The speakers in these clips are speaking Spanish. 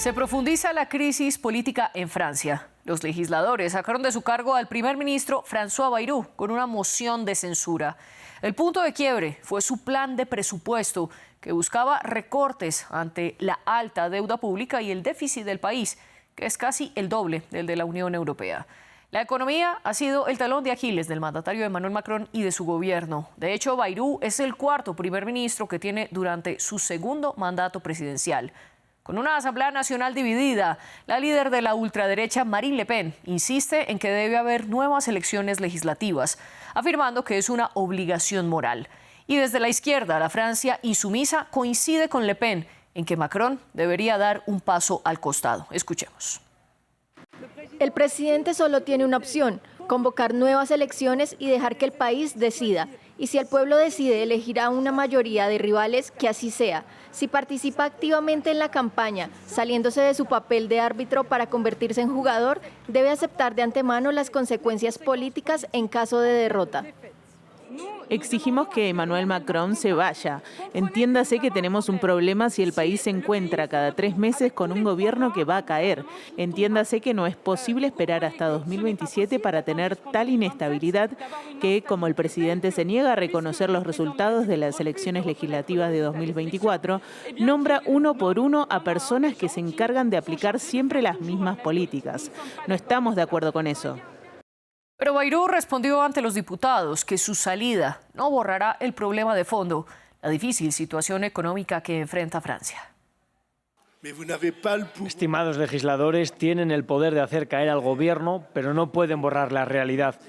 Se profundiza la crisis política en Francia. Los legisladores sacaron de su cargo al primer ministro François Bayrou con una moción de censura. El punto de quiebre fue su plan de presupuesto, que buscaba recortes ante la alta deuda pública y el déficit del país, que es casi el doble del de la Unión Europea. La economía ha sido el talón de Aquiles del mandatario Emmanuel Macron y de su gobierno. De hecho, Bayrou es el cuarto primer ministro que tiene durante su segundo mandato presidencial. Con una Asamblea Nacional dividida, la líder de la ultraderecha, Marine Le Pen, insiste en que debe haber nuevas elecciones legislativas, afirmando que es una obligación moral. Y desde la izquierda, la Francia insumisa coincide con Le Pen en que Macron debería dar un paso al costado. Escuchemos. El presidente solo tiene una opción: convocar nuevas elecciones y dejar que el país decida. Y si el pueblo decide elegir a una mayoría de rivales, que así sea. Si participa activamente en la campaña, saliéndose de su papel de árbitro para convertirse en jugador, debe aceptar de antemano las consecuencias políticas en caso de derrota. Exigimos que Emmanuel Macron se vaya. Entiéndase que tenemos un problema si el país se encuentra cada 3 meses con un gobierno que va a caer. Entiéndase que no es posible esperar hasta 2027 para tener tal inestabilidad que, como el presidente se niega a reconocer los resultados de las elecciones legislativas de 2024, nombra uno por uno a personas que se encargan de aplicar siempre las mismas políticas. No estamos de acuerdo con eso. Pero Bayrou respondió ante los diputados que su salida no borrará el problema de fondo, la difícil situación económica que enfrenta Francia. Estimados legisladores, tienen el poder de hacer caer al gobierno, pero no pueden borrar la realidad.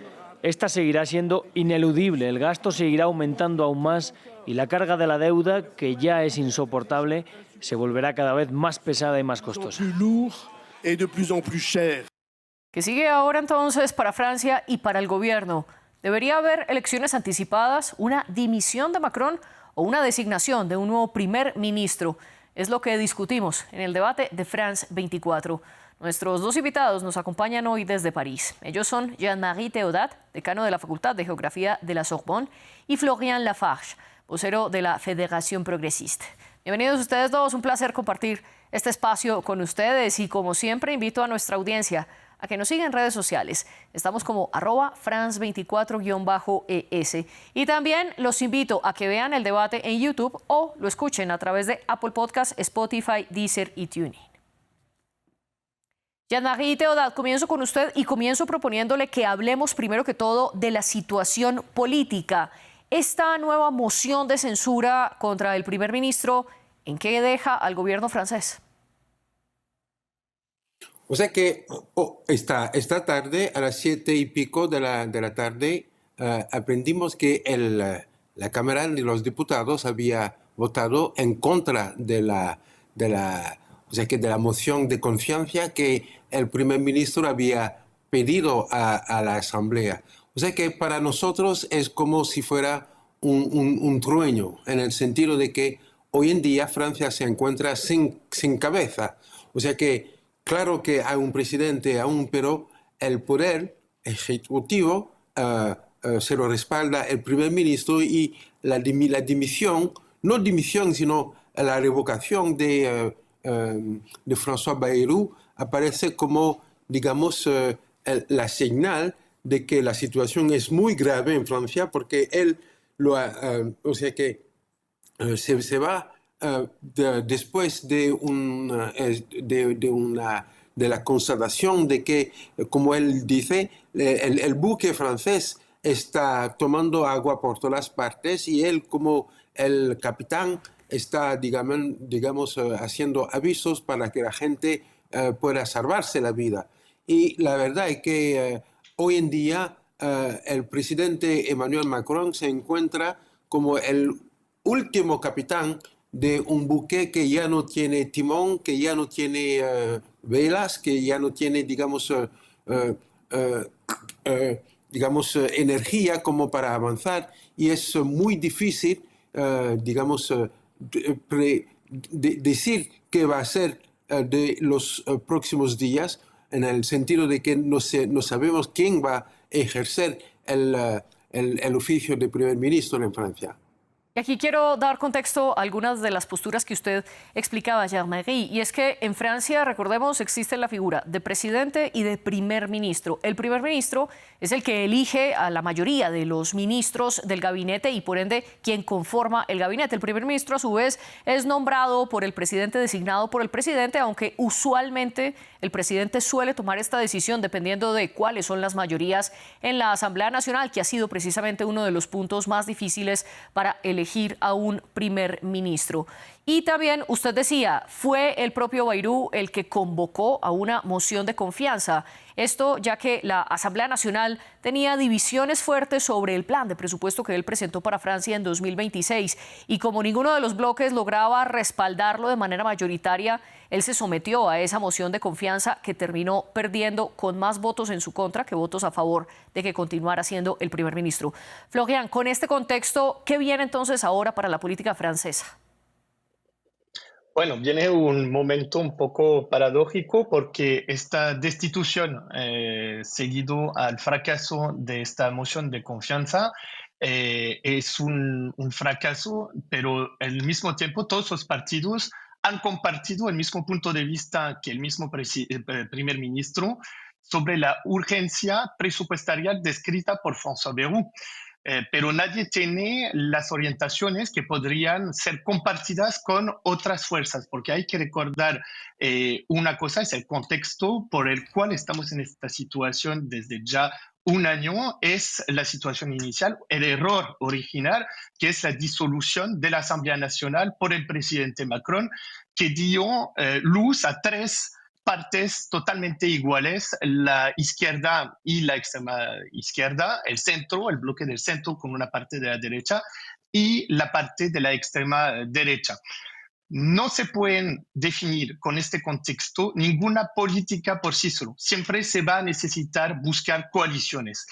Esta seguirá siendo ineludible, el gasto seguirá aumentando aún más y la carga de la deuda, que ya es insoportable, se volverá cada vez más pesada y más costosa. ¿Qué sigue ahora entonces para Francia y para el gobierno? ¿Debería haber elecciones anticipadas, una dimisión de Macron o una designación de un nuevo primer ministro? Es lo que discutimos en el debate de France 24. Nuestros dos invitados nos acompañan hoy desde París. Ellos son Jean-Marie Théodat, decano de la Facultad de Geografía de la Sorbonne, y Florian Lafarge, vocero de la Fédération Progressiste. Bienvenidos ustedes dos, un placer compartir este espacio con ustedes y, como siempre, invito a nuestra audiencia a que nos sigan en redes sociales. Estamos como @France24-ES. Y también los invito a que vean el debate en YouTube o lo escuchen a través de Apple Podcasts, Spotify, Deezer y TuneIn. Jean-Marie Théodat, comienzo con usted y comienzo proponiéndole que hablemos primero que todo de la situación política. Esta nueva moción de censura contra el primer ministro, ¿en qué deja al gobierno francés? O sea que esta tarde, a las 7 y pico de la tarde, aprendimos que la Cámara de los Diputados había votado en contra de la moción de confianza que el primer ministro había pedido a la Asamblea. O sea que para nosotros es como si fuera un trueño, en el sentido de que hoy en día Francia se encuentra sin cabeza. O sea que claro que hay un presidente aún, pero el poder ejecutivo se lo respalda el primer ministro y la dimisión, no dimisión, sino la revocación de François Bayrou aparece como, digamos, la señal de que la situación es muy grave en Francia, porque él se va después de la constatación de que, como él dice, el buque francés está tomando agua por todas partes y él, como el capitán, está, digamos, haciendo avisos para que la gente pueda salvarse la vida. Y la verdad es que hoy en día el presidente Emmanuel Macron se encuentra como el último capitán de un buque que ya no tiene timón, que ya no tiene velas, que ya no tiene, digamos, energía como para avanzar, y es muy difícil, decir qué va a ser de los próximos días, en el sentido de que no sabemos quién va a ejercer el oficio de primer ministro en Francia. Y aquí quiero dar contexto a algunas de las posturas que usted explicaba, Jean-Marie, y es que en Francia, recordemos, existe la figura de presidente y de primer ministro. El primer ministro es el que elige a la mayoría de los ministros del gabinete y por ende quien conforma el gabinete. El primer ministro a su vez es nombrado por el presidente, designado por el presidente, aunque usualmente el presidente suele tomar esta decisión dependiendo de cuáles son las mayorías en la Asamblea Nacional, que ha sido precisamente uno de los puntos más difíciles para elegir a un primer ministro. Y también usted decía, fue el propio Bayrou el que convocó a una moción de confianza. Esto ya que la Asamblea Nacional tenía divisiones fuertes sobre el plan de presupuesto que él presentó para Francia en 2026. Y como ninguno de los bloques lograba respaldarlo de manera mayoritaria, él se sometió a esa moción de confianza que terminó perdiendo con más votos en su contra que votos a favor de que continuara siendo el primer ministro. Florian, con este contexto, ¿qué viene entonces ahora para la política francesa? Bueno, viene un momento un poco paradójico porque esta destitución, seguido al fracaso de esta moción de confianza, es un fracaso, pero al mismo tiempo todos los partidos han compartido el mismo punto de vista que el mismo primer ministro sobre la urgencia presupuestaria descrita por François Bayrou. Pero nadie tiene las orientaciones que podrían ser compartidas con otras fuerzas, porque hay que recordar una cosa, es el contexto por el cual estamos en esta situación desde ya un año, es la situación inicial, el error original, que es la disolución de la Asamblea Nacional por el presidente Macron, que dio luz a tres partes totalmente iguales, la izquierda y la extrema izquierda, el centro, el bloque del centro con una parte de la derecha y la parte de la extrema derecha. No se pueden definir con este contexto ninguna política por sí solo. Siempre se va a necesitar buscar coaliciones.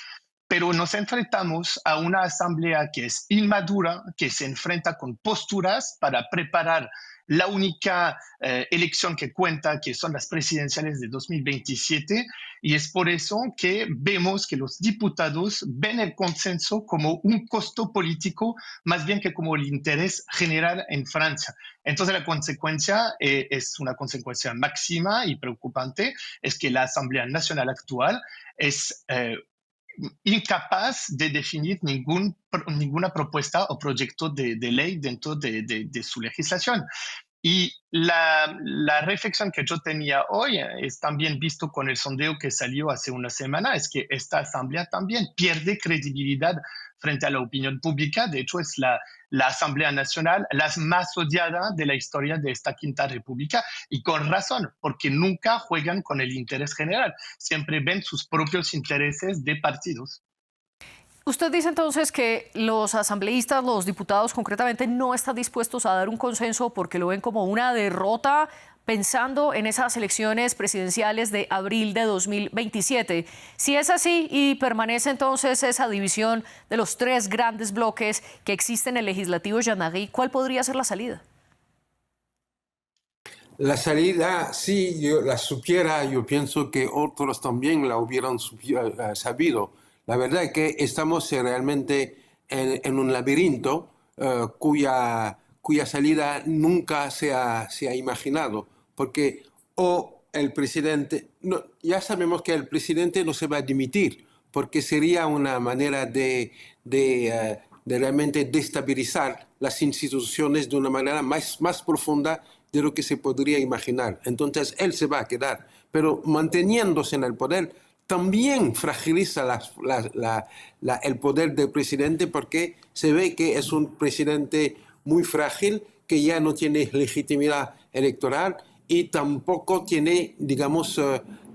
Pero nos enfrentamos a una asamblea que es inmadura, que se enfrenta con posturas para preparar la única elección que cuenta, que son las presidenciales de 2027, y es por eso que vemos que los diputados ven el consenso como un costo político más bien que como el interés general en Francia. Entonces la consecuencia es una consecuencia máxima y preocupante, es que la Asamblea Nacional actual es incapaz de definir ninguna propuesta o proyecto de ley dentro de su legislación. Y la reflexión que yo tenía hoy es también visto con el sondeo que salió hace una semana, es que esta asamblea también pierde credibilidad frente a la opinión pública. De hecho, es la Asamblea Nacional la más odiada de la historia de esta Quinta República, y con razón, porque nunca juegan con el interés general, siempre ven sus propios intereses de partidos. Usted dice entonces que los asambleístas, los diputados concretamente, no están dispuestos a dar un consenso porque lo ven como una derrota pensando en esas elecciones presidenciales de abril de 2027. Si es así y permanece entonces esa división de los tres grandes bloques que existen en el legislativo, Jean-Marie, ¿cuál podría ser la salida? La salida, si yo la supiera, yo pienso que otros también la hubieran sabido. La verdad es que estamos realmente en un laberinto cuya salida nunca se ha imaginado, porque o el presidente, no, ya sabemos que el presidente no se va a dimitir, porque sería una manera de realmente destabilizar las instituciones de una manera más profunda de lo que se podría imaginar. Entonces él se va a quedar, pero manteniéndose en el poder también fragiliza el poder del presidente, porque se ve que es un presidente muy frágil, que ya no tiene legitimidad electoral y tampoco tiene, digamos,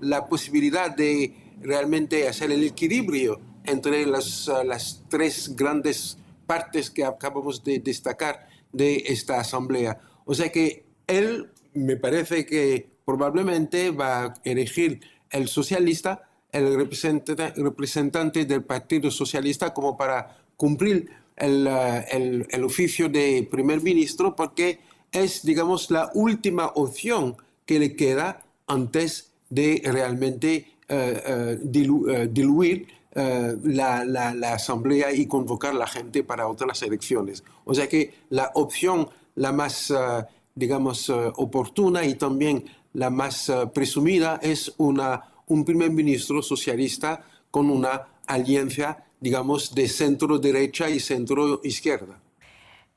la posibilidad de realmente hacer el equilibrio entre las tres grandes partes que acabamos de destacar de esta asamblea. O sea que él, me parece que probablemente va a elegir el socialista, el representante del Partido Socialista, como para cumplir el oficio de primer ministro, porque es, digamos, la última opción que le queda antes de realmente diluir la asamblea y convocar a la gente para otras elecciones. O sea que la opción la más, digamos, oportuna y también la más presumida es un primer ministro socialista con una alianza, digamos, de centro-derecha y centro-izquierda.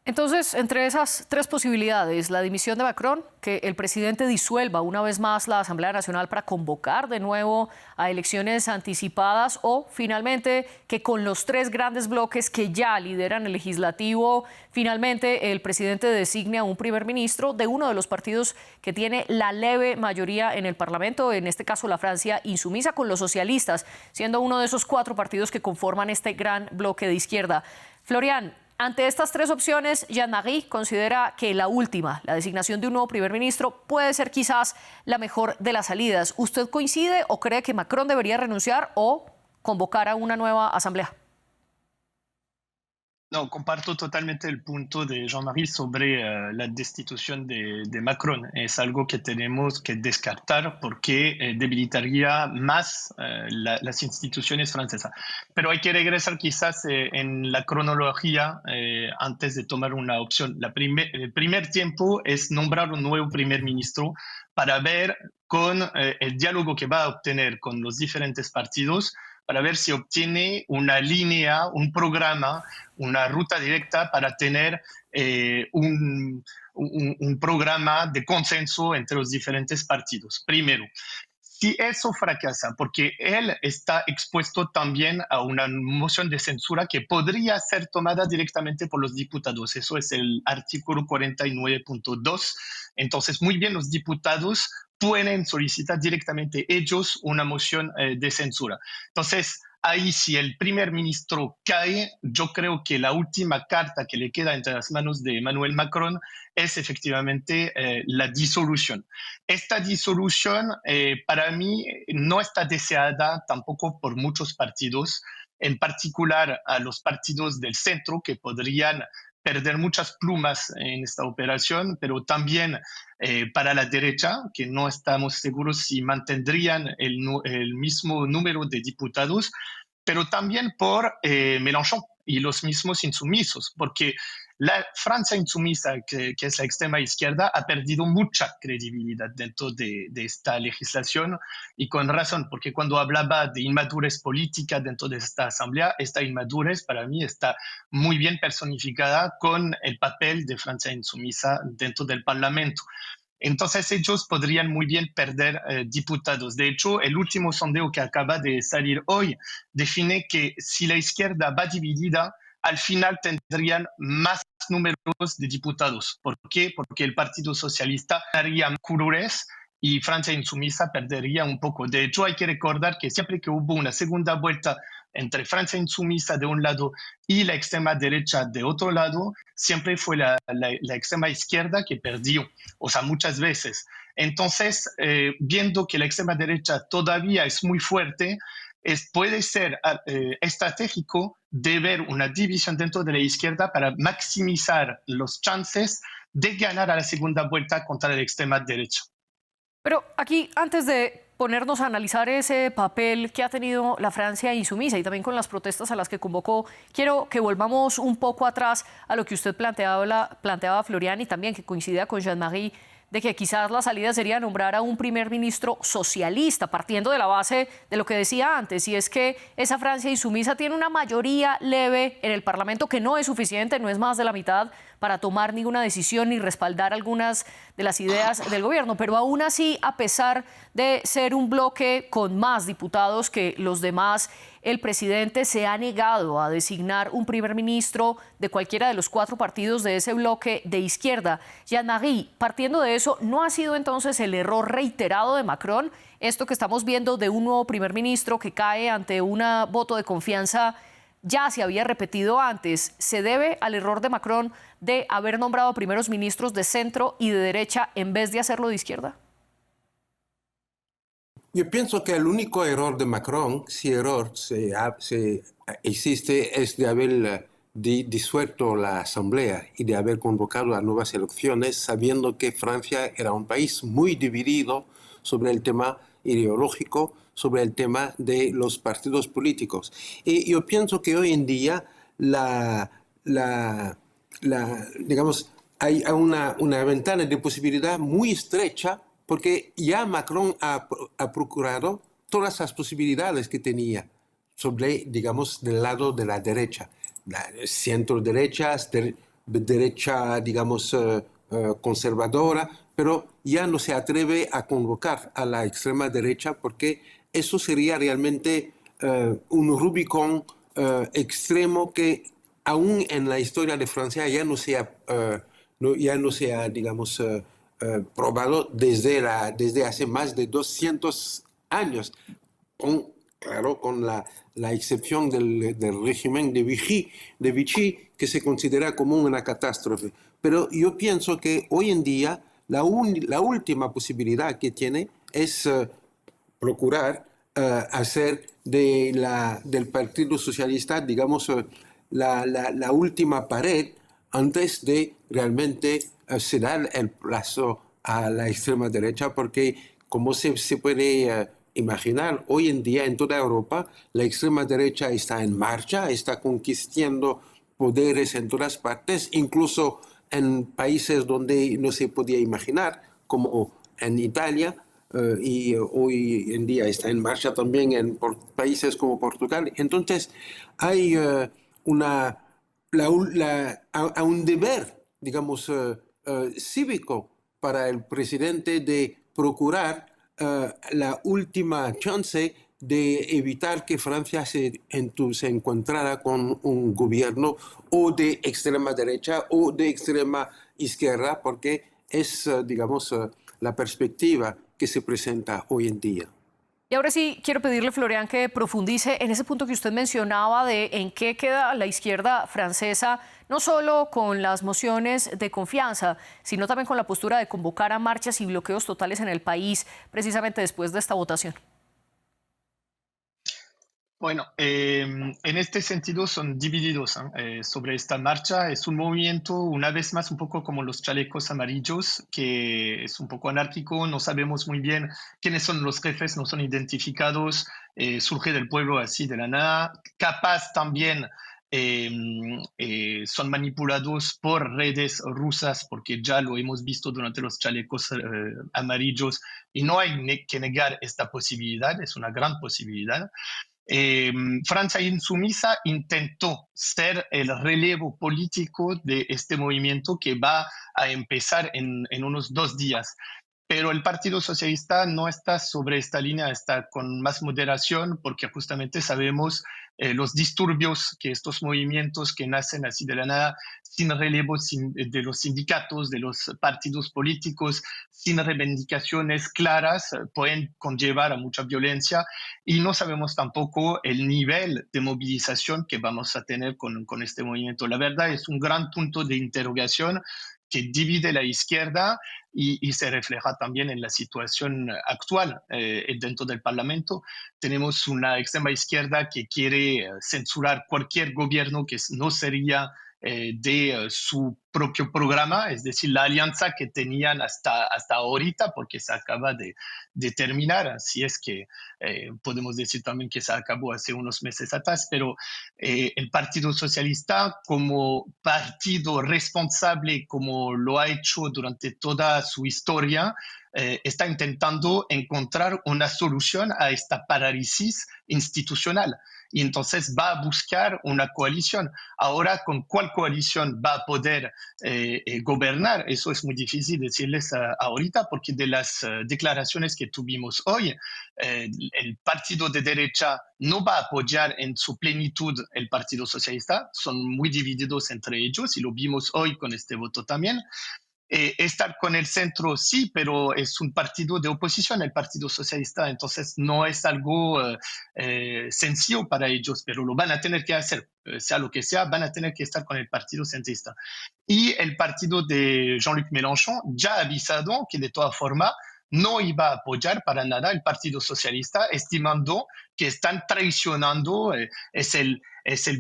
Entonces, entre esas tres posibilidades, la dimisión de Macron, que el presidente disuelva una vez más la Asamblea Nacional para convocar de nuevo a elecciones anticipadas, o finalmente que con los tres grandes bloques que ya lideran el legislativo, finalmente el presidente designe a un primer ministro de uno de los partidos que tiene la leve mayoría en el Parlamento, en este caso la Francia insumisa, con los socialistas, siendo uno de esos cuatro partidos que conforman este gran bloque de izquierda. Florian, ante estas tres opciones, Jean-Marie considera que la última, la designación de un nuevo primer ministro, puede ser quizás la mejor de las salidas. ¿Usted coincide o cree que Macron debería renunciar o convocar a una nueva asamblea? No, comparto totalmente el punto de Jean-Marie sobre la destitución de Macron. Es algo que tenemos que descartar porque debilitaría más las instituciones francesas. Pero hay que regresar quizás en la cronología antes de tomar una opción. El primer tiempo es nombrar un nuevo primer ministro para ver con el diálogo que va a obtener con los diferentes partidos, para ver si obtiene una línea, un programa, una ruta directa para tener un programa de consenso entre los diferentes partidos. Primero, si eso fracasa, porque él está expuesto también a una moción de censura que podría ser tomada directamente por los diputados. Eso es el artículo 49.2. Entonces, muy bien, los diputados pueden solicitar directamente ellos una moción de censura. Entonces, ahí si el primer ministro cae, yo creo que la última carta que le queda entre las manos de Emmanuel Macron es efectivamente la disolución. Esta disolución para mí no está deseada tampoco por muchos partidos, en particular a los partidos del centro que podrían perder muchas plumas en esta operación, pero también para la derecha, que no estamos seguros si mantendrían el mismo número de diputados, pero también por Mélenchon y los mismos insumisos, porque la Francia insumisa, que es la extrema izquierda, ha perdido mucha credibilidad dentro de esta legislación, y con razón, porque cuando hablaba de inmadurez política dentro de esta asamblea, esta inmadurez para mí está muy bien personificada con el papel de Francia insumisa dentro del Parlamento. Entonces ellos podrían muy bien perder diputados. De hecho, el último sondeo que acaba de salir hoy define que si la izquierda va dividida, al final tendrían más números de diputados. ¿Por qué? Porque el Partido Socialista haría curures y Francia insumisa perdería un poco. De hecho, hay que recordar que siempre que hubo una segunda vuelta entre Francia insumisa de un lado y la extrema derecha de otro lado, siempre fue la extrema izquierda que perdió, o sea, muchas veces. Entonces, viendo que la extrema derecha todavía es muy fuerte, puede ser estratégico de ver una división dentro de la izquierda para maximizar los chances de ganar a la segunda vuelta contra la extrema derecha. Pero aquí, antes de ponernos a analizar ese papel que ha tenido la Francia insumisa y también con las protestas a las que convocó, quiero que volvamos un poco atrás a lo que usted planteaba Florian, y también que coincidía con Jean-Marie, de que quizás la salida sería nombrar a un primer ministro socialista, partiendo de la base de lo que decía antes, y es que esa Francia insumisa tiene una mayoría leve en el Parlamento que no es suficiente, no es más de la mitad, para tomar ninguna decisión ni respaldar algunas de las ideas del gobierno. Pero aún así, a pesar de ser un bloque con más diputados que los demás, el presidente se ha negado a designar un primer ministro de cualquiera de los cuatro partidos de ese bloque de izquierda. Jean-Marie, partiendo de eso, ¿no ha sido entonces el error reiterado de Macron esto que estamos viendo de un nuevo primer ministro que cae ante un voto de confianza? Ya se había repetido antes. ¿Se debe al error de Macron de haber nombrado primeros ministros de centro y de derecha en vez de hacerlo de izquierda? Yo pienso que el único error de Macron, si error existe, es de haber disuelto la asamblea y de haber convocado a nuevas elecciones, sabiendo que Francia era un país muy dividido sobre el tema ideológico, sobre el tema de los partidos políticos. Y yo pienso que hoy en día digamos, hay una ventana de posibilidad muy estrecha porque ya Macron ha procurado todas las posibilidades que tenía sobre, digamos, del lado de la derecha, la centro derecha, derecha, digamos, conservadora, pero ya no se atreve a convocar a la extrema derecha porque eso sería realmente un Rubicón extremo que aún en la historia de Francia ya no se ha digamos, probado desde hace más de 200 años, claro, con la excepción del régimen de Vichy, que se considera como una catástrofe. Pero yo pienso que hoy en día la última posibilidad que tiene es procurar hacer del Partido Socialista, digamos, la última pared antes de realmente ceder el plazo a la extrema derecha, porque como se puede imaginar, hoy en día en toda Europa la extrema derecha está en marcha, está conquistando poderes en todas partes, incluso en países donde no se podía imaginar, como en Italia, y hoy en día está en marcha también en países como Portugal. Entonces hay un deber, digamos, cívico para el presidente de procurar la última chance de evitar que Francia se encontrara con un gobierno o de extrema derecha o de extrema izquierda, porque es, digamos, la perspectiva que se presenta hoy en día. Y ahora sí, quiero pedirle, Florian, que profundice en ese punto que usted mencionaba de en qué queda la izquierda francesa, no solo con las mociones de confianza, sino también con la postura de convocar a marchas y bloqueos totales en el país, precisamente después de esta votación. Bueno, en este sentido son divididos sobre esta marcha. Es un movimiento, una vez más, un poco como los chalecos amarillos, que es un poco anárquico, no sabemos muy bien quiénes son los jefes, no son identificados, surge del pueblo así de la nada, capaz también son manipulados por redes rusas, porque ya lo hemos visto durante los chalecos amarillos, y no hay que negar esta posibilidad, es una gran posibilidad. Francia Insumisa intentó ser el relevo político de este movimiento que va a empezar en unos 2 días. Pero el Partido Socialista no está sobre esta línea, está con más moderación porque justamente sabemos los disturbios que estos movimientos que nacen así de la nada, sin relevo de los sindicatos, de los partidos políticos, sin reivindicaciones claras, pueden conllevar a mucha violencia y no sabemos tampoco el nivel de movilización que vamos a tener con este movimiento. La verdad es un gran punto de interrogación que divide la izquierda y se refleja también en la situación actual dentro del Parlamento. Tenemos una extrema izquierda que quiere censurar cualquier gobierno que no sería de su propio programa, es decir, la alianza que tenían hasta ahorita, porque se acaba de terminar, así es que podemos decir también que se acabó hace unos meses atrás, pero el Partido Socialista como partido responsable, como lo ha hecho durante toda su historia, está intentando encontrar una solución a esta parálisis institucional y entonces va a buscar una coalición. Ahora, ¿con cuál coalición va a poder gobernar? Eso es muy difícil decirles ahorita porque de las declaraciones que tuvimos hoy, el partido de derecha no va a apoyar en su plenitud el Partido Socialista, son muy divididos entre ellos y lo vimos hoy con este voto también. Estar con el centro sí, pero es un partido de oposición, el Partido Socialista, entonces no es algo sencillo para ellos, pero lo van a tener que hacer, sea lo que sea, van a tener que estar con el Partido Centrista. Y el partido de Jean-Luc Mélenchon ya ha avisado que de todas formas no iba a apoyar para nada el Partido Socialista, estimando que están traicionando, es el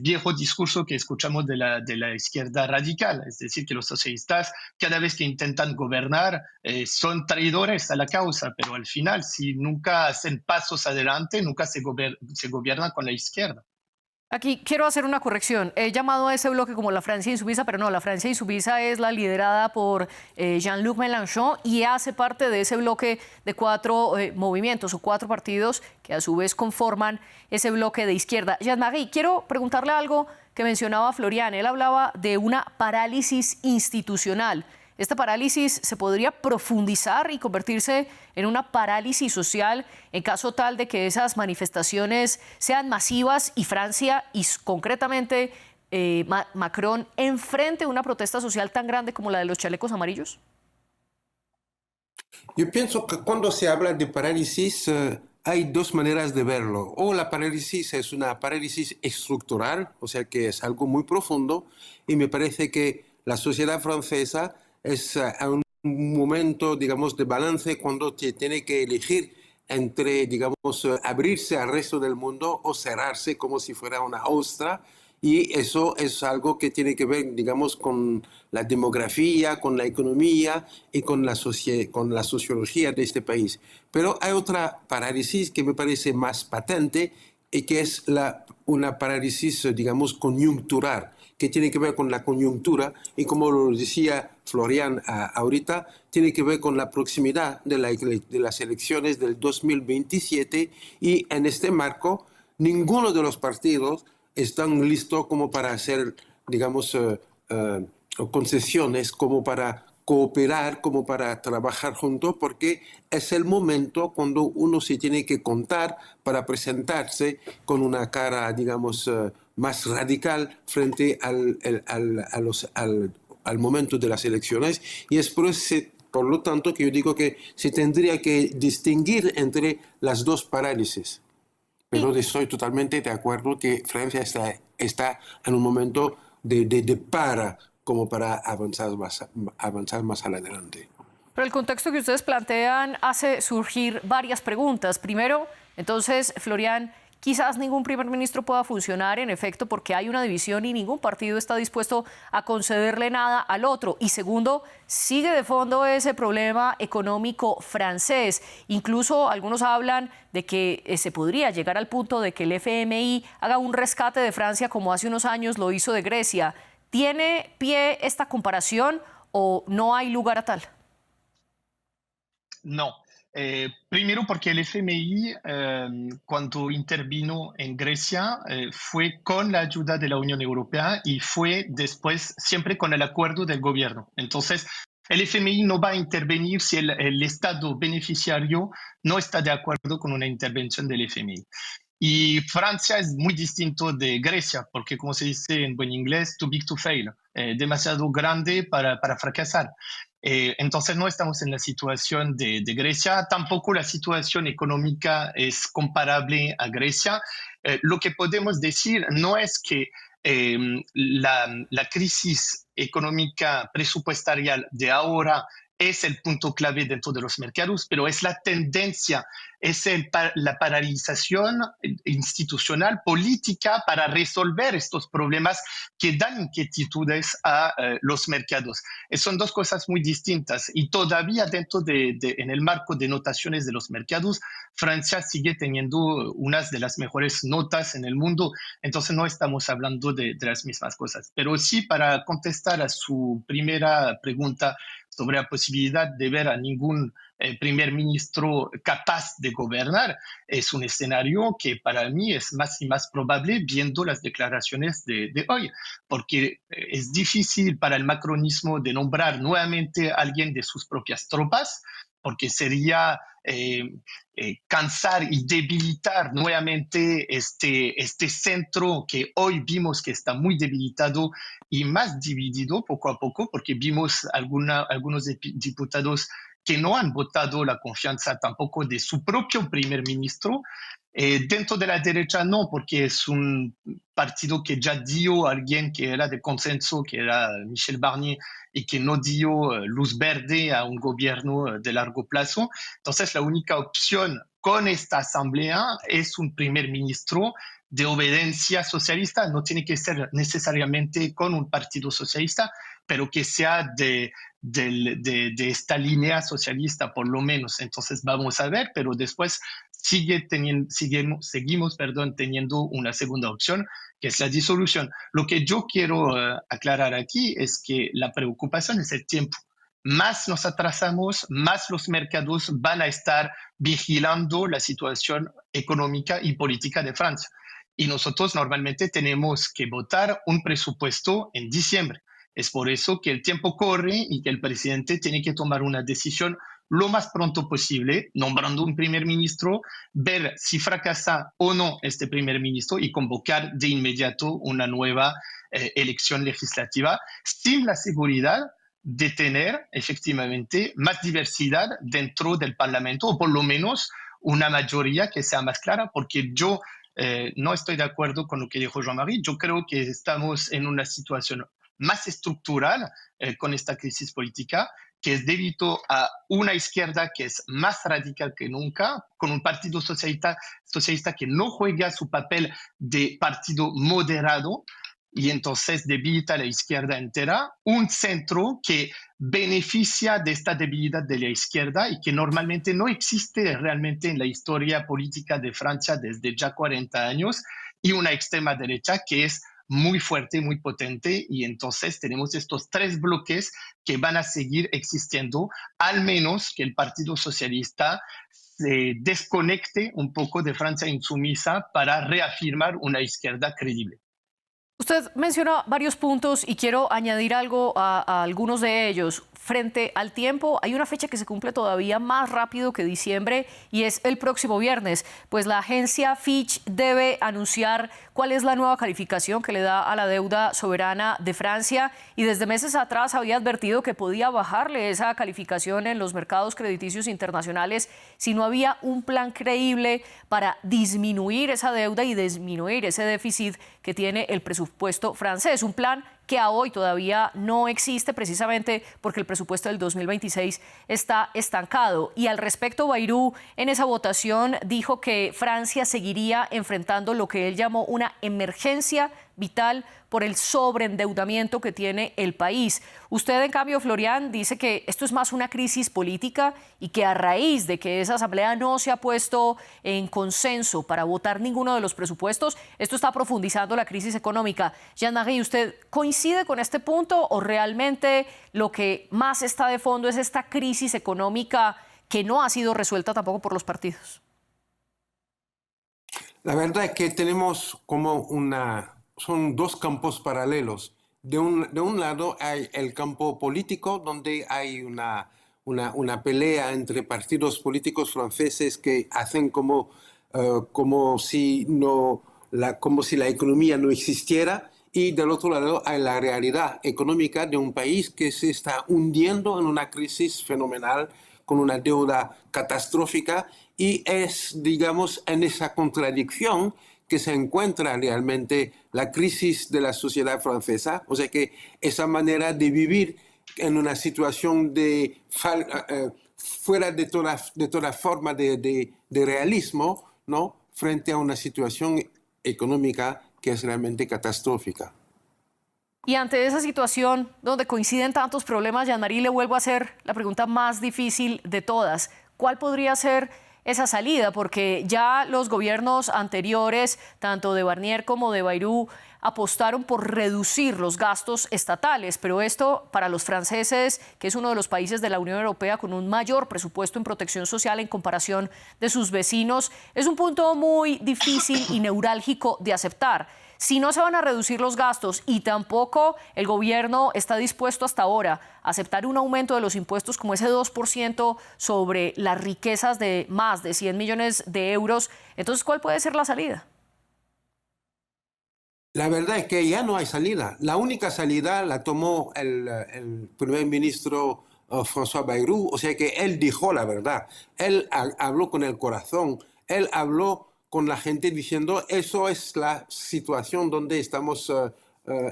viejo discurso que escuchamos de la izquierda radical, es decir, que los socialistas cada vez que intentan gobernar son traidores a la causa, pero al final, si nunca hacen pasos adelante, nunca se gobierna con la izquierda. Aquí quiero hacer una corrección. He llamado a ese bloque como la Francia insumisa, pero no, la Francia insumisa es la liderada por Jean-Luc Mélenchon y hace parte de ese bloque de 4 movimientos o 4 partidos que a su vez conforman ese bloque de izquierda. Jean-Marie, quiero preguntarle algo que mencionaba Florian. Él hablaba de una parálisis institucional. ¿Esta parálisis se podría profundizar y convertirse en una parálisis social en caso tal de que esas manifestaciones sean masivas y Francia y concretamente Macron enfrente una protesta social tan grande como la de los chalecos amarillos? Yo pienso que cuando se habla de parálisis hay dos maneras de verlo. O la parálisis es una parálisis estructural, o sea que es algo muy profundo, y me parece que la sociedad francesa es un momento, digamos, de balance cuando se tiene que elegir entre, digamos, abrirse al resto del mundo o cerrarse como si fuera una ostra. Y eso es algo que tiene que ver, digamos, con la demografía, con la economía y con la sociología de este país. Pero hay otra parálisis que me parece más patente y que es una parálisis, digamos, coyuntural, que tiene que ver con la coyuntura y, como lo decía Florian ahorita, tiene que ver con la proximidad de las elecciones del 2027 y en este marco ninguno de los partidos están listos como para hacer, digamos, concesiones, como para cooperar, como para trabajar juntos, porque es el momento cuando uno se tiene que contar para presentarse con una cara, digamos, más radical frente al momento de las elecciones. Y es por lo tanto que yo digo que se tendría que distinguir entre las dos parálisis. Pero estoy totalmente de acuerdo que Francia está en un momento de para, como para avanzar más adelante. Pero el contexto que ustedes plantean hace surgir varias preguntas. Primero, entonces, Florian, quizás ningún primer ministro pueda funcionar en efecto porque hay una división y ningún partido está dispuesto a concederle nada al otro. Y segundo, sigue de fondo ese problema económico francés. Incluso algunos hablan de que se podría llegar al punto de que el FMI haga un rescate de Francia como hace unos años lo hizo de Grecia. ¿Tiene pie esta comparación o no hay lugar a tal? No. Primero porque el FMI, cuando intervino en Grecia, fue con la ayuda de la Unión Europea y fue después siempre con el acuerdo del gobierno. Entonces, el FMI no va a intervenir si el Estado beneficiario no está de acuerdo con una intervención del FMI. Y Francia es muy distinto de Grecia, porque como se dice en buen inglés, too big to fail, demasiado grande para fracasar. Entonces no estamos en la situación de Grecia, tampoco la situación económica es comparable a Grecia. Lo que podemos decir no es que la crisis económica presupuestaria de ahora es el punto clave dentro de los mercados, pero es la tendencia, es la paralización institucional, política para resolver estos problemas que dan inquietudes a los mercados. Son dos cosas muy distintas y todavía en el marco de notaciones de los mercados, Francia sigue teniendo unas de las mejores notas en el mundo, entonces no estamos hablando de las mismas cosas. Pero sí, para contestar a su primera pregunta, sobre la posibilidad de ver a ningún primer ministro capaz de gobernar, es un escenario que para mí es más y más probable viendo las declaraciones de hoy, porque es difícil para el macronismo de nombrar nuevamente a alguien de sus propias tropas, porque sería cansar y debilitar nuevamente este centro que hoy vimos que está muy debilitado y más dividido poco a poco, porque vimos algunos diputados que no han votado la confianza tampoco de su propio primer ministro. Dentro de la derecha no, porque es un partido que ya dio a alguien que era de consenso, que era Michel Barnier, y que no dio luz verde a un gobierno de largo plazo. Entonces, la única opción con esta asamblea es un primer ministro de obediencia socialista. No tiene que ser necesariamente con un partido socialista, pero que sea de esta línea socialista, por lo menos. Entonces, vamos a ver, pero después seguimos teniendo una segunda opción, que es la disolución. Lo que yo quiero aclarar aquí es que la preocupación es el tiempo. Más nos atrasamos, más los mercados van a estar vigilando la situación económica y política de Francia. Y nosotros normalmente tenemos que votar un presupuesto en diciembre. Es por eso que el tiempo corre y que el presidente tiene que tomar una decisión lo más pronto posible, nombrando un primer ministro, ver si fracasa o no este primer ministro y convocar de inmediato una nueva elección legislativa sin la seguridad de tener efectivamente más diversidad dentro del Parlamento, o por lo menos una mayoría que sea más clara, porque yo no estoy de acuerdo con lo que dijo Jean-Marie. Yo creo que estamos en una situación más estructural con esta crisis política, que es debido a una izquierda que es más radical que nunca, con un partido socialista que no juega su papel de partido moderado, y entonces debilita a la izquierda entera, un centro que beneficia de esta debilidad de la izquierda y que normalmente no existe realmente en la historia política de Francia desde ya 40 años, y una extrema derecha que es muy fuerte, muy potente, y entonces tenemos estos tres bloques que van a seguir existiendo, al menos que el Partido Socialista se desconecte un poco de Francia insumisa para reafirmar una izquierda creíble. Usted menciona varios puntos y quiero añadir algo a algunos de ellos. Frente al tiempo, hay una fecha que se cumple todavía más rápido que diciembre y es el próximo viernes, pues la agencia Fitch debe anunciar cuál es la nueva calificación que le da a la deuda soberana de Francia, y desde meses atrás había advertido que podía bajarle esa calificación en los mercados crediticios internacionales si no había un plan creíble para disminuir esa deuda y disminuir ese déficit que tiene el presupuesto francés. Un plan que a hoy todavía no existe, precisamente porque el presupuesto del 2026 está estancado. Y al respecto, Bayrou en esa votación dijo que Francia seguiría enfrentando lo que él llamó una emergencia vital por el sobreendeudamiento que tiene el país. Usted, en cambio, Florian, dice que esto es más una crisis política y que a raíz de que esa asamblea no se ha puesto en consenso para votar ninguno de los presupuestos, esto está profundizando la crisis económica. Jean-Marie, ¿usted coincide con este punto o realmente lo que más está de fondo es esta crisis económica que no ha sido resuelta tampoco por los partidos? La verdad es que tenemos como son dos campos paralelos. De un lado hay el campo político, donde hay una pelea entre partidos políticos franceses que hacen como si la economía no existiera, y del otro lado hay la realidad económica de un país que se está hundiendo en una crisis fenomenal, con una deuda catastrófica, y es, digamos, en esa contradicción que se encuentra realmente la crisis de la sociedad francesa. O sea que esa manera de vivir en una situación fuera de toda forma de realismo, ¿no?, frente a una situación económica que es realmente catastrófica. Y ante esa situación donde coinciden tantos problemas, Jean-Marie, le vuelvo a hacer la pregunta más difícil de todas. ¿Cuál podría ser esa salida? Porque ya los gobiernos anteriores, tanto de Barnier como de Bayrou, apostaron por reducir los gastos estatales, pero esto para los franceses, que es uno de los países de la Unión Europea con un mayor presupuesto en protección social en comparación de sus vecinos, es un punto muy difícil y neurálgico de aceptar. Si no se van a reducir los gastos y tampoco el gobierno está dispuesto hasta ahora a aceptar un aumento de los impuestos como ese 2% sobre las riquezas de más de 100 millones de euros, entonces, ¿cuál puede ser la salida? La verdad es que ya no hay salida. La única salida la tomó el primer ministro François Bayrou, o sea que él dijo la verdad, él habló con el corazón, él habló con la gente diciendo eso es la situación donde estamos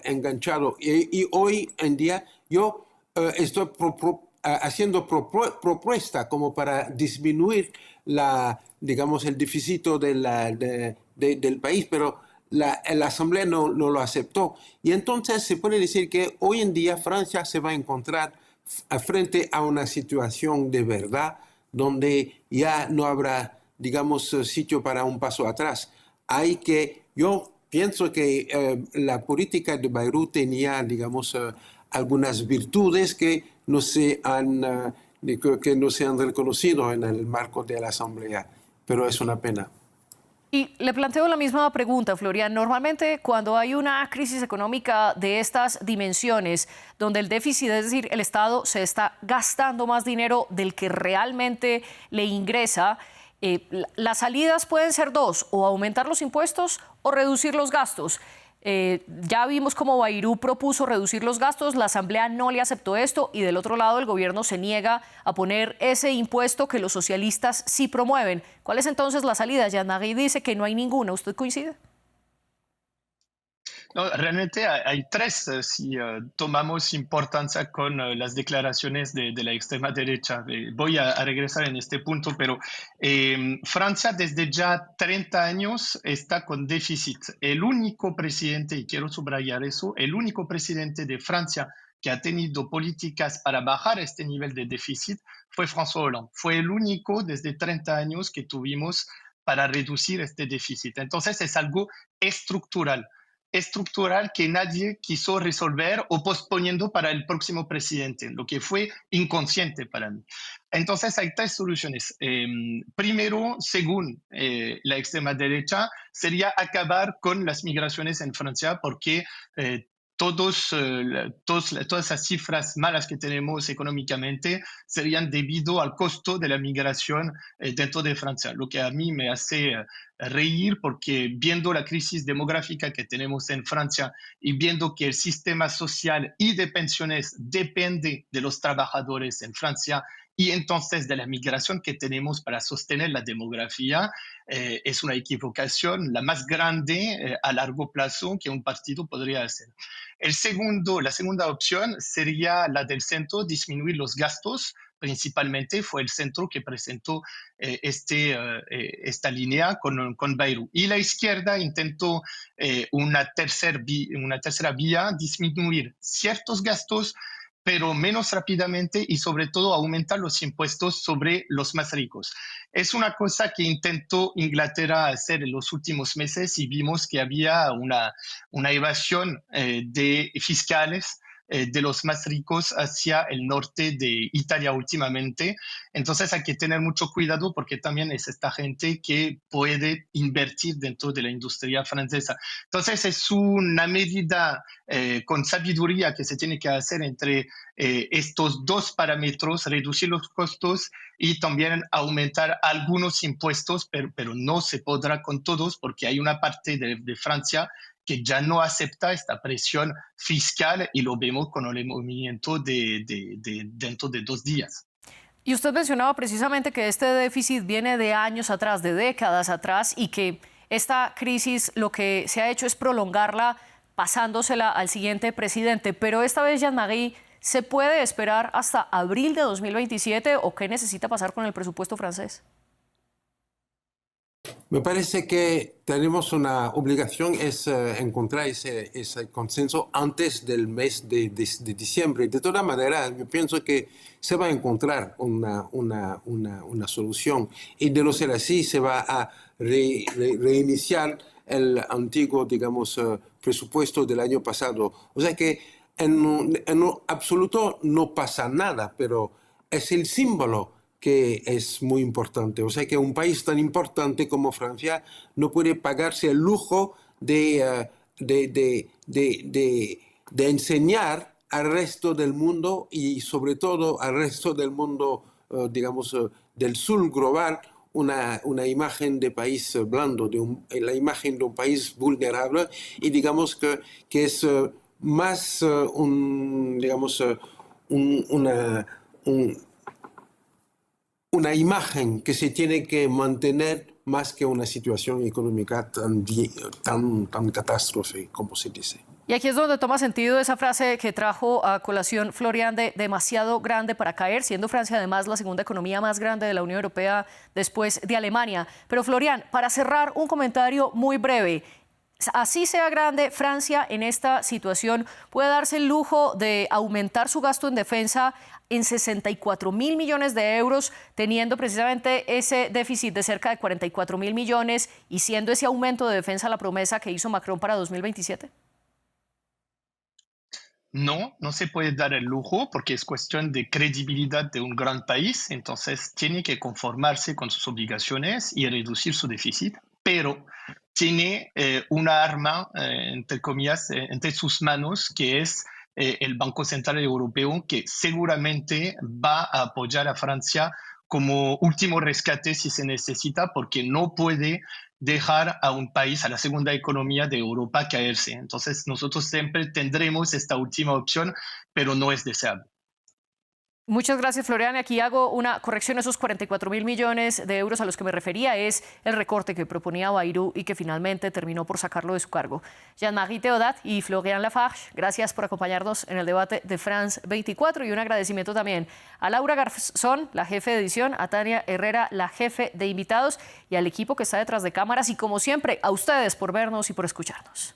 enganchados. Y hoy en día yo estoy haciendo propuesta como para disminuir digamos, el déficit del país, pero la Asamblea no lo aceptó. Y entonces se puede decir que hoy en día Francia se va a encontrar frente a una situación de verdad donde ya no habrá, digamos, sitio para un paso atrás. Yo pienso que la política de Bayrou tenía, digamos, algunas virtudes que no se han reconocido en el marco de la Asamblea, pero es una pena. Y le planteo la misma pregunta, Florian. Normalmente cuando hay una crisis económica de estas dimensiones, donde el déficit, es decir, el Estado se está gastando más dinero del que realmente le ingresa, las salidas pueden ser dos, o aumentar los impuestos o reducir los gastos. Ya vimos cómo Bayrou propuso reducir los gastos, la Asamblea no le aceptó esto y del otro lado el gobierno se niega a poner ese impuesto que los socialistas sí promueven. ¿Cuál es entonces la salida? Jean-Marie dice que no hay ninguna. ¿Usted coincide? No, realmente hay tres, si tomamos importancia con las declaraciones de la extrema derecha. Voy a regresar en este punto, pero Francia desde ya 30 años está con déficit. El único presidente, y quiero subrayar eso, el único presidente de Francia que ha tenido políticas para bajar este nivel de déficit fue François Hollande. Fue el único desde 30 años que tuvimos para reducir este déficit. Entonces es algo estructural que nadie quiso resolver o posponiendo para el próximo presidente, lo que fue inconsciente para mí. Entonces hay tres soluciones. Primero, según la extrema derecha, sería acabar con las migraciones en Francia porque todas esas cifras malas que tenemos económicamente serían debido al costo de la migración dentro de Francia, lo que a mí me hace reír porque viendo la crisis demográfica que tenemos en Francia y viendo que el sistema social y de pensiones depende de los trabajadores en Francia y entonces de la migración que tenemos para sostener la demografía, es una equivocación la más grande a largo plazo que un partido podría hacer. La segunda opción sería la del centro, disminuir los gastos. Principalmente fue el centro que presentó esta línea con Bayrou. Y la izquierda intentó una tercera vía, disminuir ciertos gastos, pero menos rápidamente y sobre todo aumentar los impuestos sobre los más ricos. Es una cosa que intentó Inglaterra hacer en los últimos meses y vimos que había una evasión de fiscales de los más ricos hacia el norte de Italia últimamente. Entonces hay que tener mucho cuidado porque también es esta gente que puede invertir dentro de la industria francesa. Entonces es una medida con sabiduría que se tiene que hacer entre estos dos parámetros, reducir los costos y también aumentar algunos impuestos, pero no se podrá con todos porque hay una parte de Francia que ya no acepta esta presión fiscal y lo vemos con el movimiento dentro de 2 días. Y usted mencionaba precisamente que este déficit viene de años atrás, de décadas atrás, y que esta crisis lo que se ha hecho es prolongarla pasándosela al siguiente presidente. Pero esta vez, Jean-Marie, ¿se puede esperar hasta abril de 2027 o qué necesita pasar con el presupuesto francés? Me parece que tenemos una obligación, es encontrar ese consenso antes del mes de diciembre. De todas maneras, yo pienso que se va a encontrar una solución y de no ser así se va a reiniciar el antiguo, digamos, presupuesto del año pasado. O sea que en absoluto no pasa nada, pero es el símbolo que es muy importante. O sea que un país tan importante como Francia no puede pagarse el lujo de enseñar al resto del mundo y sobre todo al resto del mundo, digamos, del sur global, una imagen de país blando, la imagen de un país vulnerable y digamos que es más una imagen que se tiene que mantener más que una situación económica tan catástrofe, como se dice. Y aquí es donde toma sentido esa frase que trajo a colación Florian de demasiado grande para caer, siendo Francia además la segunda economía más grande de la Unión Europea después de Alemania. Pero Florian, para cerrar, un comentario muy breve. Así sea grande, Francia en esta situación puede darse el lujo de aumentar su gasto en defensa en 64.000 millones de euros, teniendo precisamente ese déficit de cerca de 44.000 millones y siendo ese aumento de defensa la promesa que hizo Macron para 2027. No, no se puede dar el lujo porque es cuestión de credibilidad de un gran país, entonces tiene que conformarse con sus obligaciones y reducir su déficit, pero tiene una arma, entre comillas, entre sus manos, que es el Banco Central Europeo, que seguramente va a apoyar a Francia como último rescate si se necesita, porque no puede dejar a un país, a la segunda economía de Europa, caerse. Entonces, nosotros siempre tendremos esta última opción, pero no es deseable. Muchas gracias, Florian. Aquí hago una corrección. Esos 44.000 millones de euros a los que me refería es el recorte que proponía Bayrou y que finalmente terminó por sacarlo de su cargo. Jean-Marie Théodat y Florian Lafarge, gracias por acompañarnos en el debate de France 24 y un agradecimiento también a Laura Garzón, la jefe de edición, a Tania Herrera, la jefe de invitados y al equipo que está detrás de cámaras y como siempre a ustedes por vernos y por escucharnos.